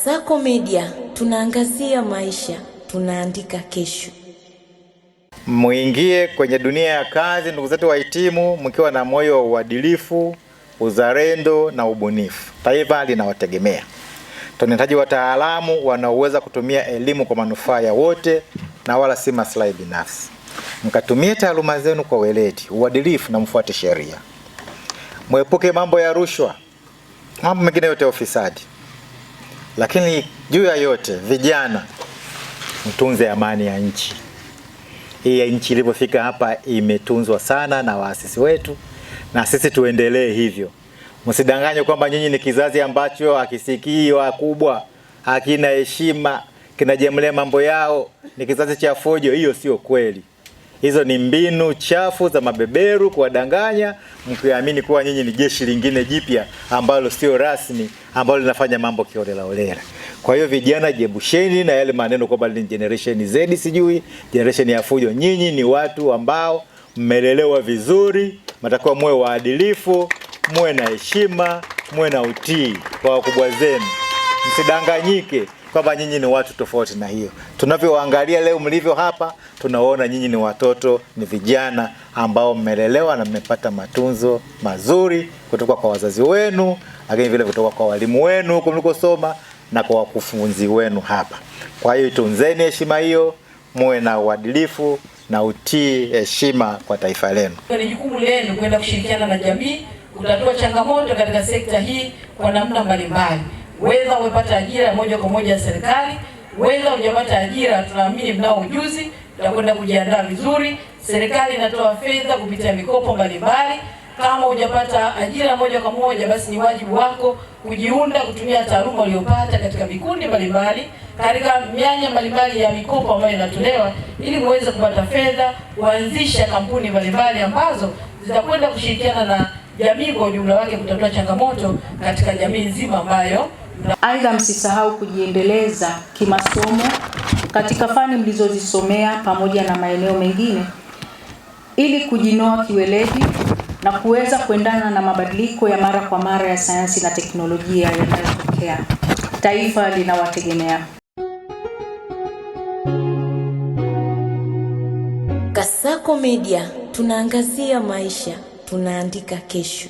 Kasako Media, tunaangazia maisha, tunaandika kesho. Muingie kwenye dunia ya kazi ndugu zetu wahitimu mkiwa na moyo wa uadilifu, uzalendo na ubunifu. Taifa linawategemea. Tunahitaji wataalamu wanaoweza kutumia elimu kwa manufaa ya wote na wala si maslahi binafsi. Mkatumie taaluma zenu kwa weledi, uadilifu na mfuate sheria. Mwepuke mambo ya rushwa, mambo mengine yote ya ufisadi. Lakini juu ya yote, vijana, mtunze amani ya nchi. Hii ya nchi ilipofika hapa imetunzwa sana na waasisi wetu, na sisi tuendelee hivyo. Msidanganywe kwamba nyinyi ni kizazi ambacho hakisikii wakubwa, hakina heshima, kinajemlea mambo yao, ni kizazi cha fujo. Hiyo sio kweli. Hizo ni mbinu chafu za mabeberu kuwadanganya mkiamini kuwa nyinyi ni jeshi lingine jipya ambalo sio rasmi, ambalo linafanya mambo kiolela olela. Kwa hiyo vijana, jebusheni na yale maneno kwamba ni generation Z, sijui generation ya fujo. Nyinyi ni watu ambao mmelelewa vizuri, mtakuwa muwe waadilifu, muwe na heshima, muwe na utii kwa wakubwa zenu. Msidanganyike kwamba nyinyi ni watu tofauti na hiyo. Tunavyoangalia leo mlivyo hapa, tunaona nyinyi ni watoto, ni vijana ambao mmelelewa na mmepata matunzo mazuri kutoka kwa wazazi wenu, lakini vile kutoka kwa walimu wenu huko mlikosoma na kwa wakufunzi wenu hapa. Kwa hiyo tunzeni heshima hiyo, muwe na uadilifu na utii, heshima kwa taifa lenu. Ni jukumu lenu kwenda kushirikiana na jamii kutatua changamoto katika sekta hii kwa namna mbalimbali. Weza umepata ajira moja kwa moja ya serikali, weza hujapata ajira, tunaamini mnao ujuzi, tutakwenda kujiandaa vizuri. Serikali inatoa fedha kupitia mikopo mbalimbali. Kama hujapata ajira moja kwa moja, basi ni wajibu wako kujiunda, kutumia taaluma uliyopata katika vikundi mbalimbali, katika mianya mbalimbali ya mikopo ambayo inatolewa, ili muweze kupata fedha, kuanzisha kampuni mbalimbali ambazo zitakwenda kushirikiana na jamii kwa ujumla wake kutatua changamoto katika jamii nzima ambayo. Aidha, msisahau kujiendeleza kimasomo katika fani mlizozisomea pamoja na maeneo mengine ili kujinoa kiweledi na kuweza kuendana na mabadiliko ya mara kwa mara ya sayansi na teknolojia yanayotokea. Taifa linawategemea. Kasako Media, tunaangazia maisha, tunaandika kesho.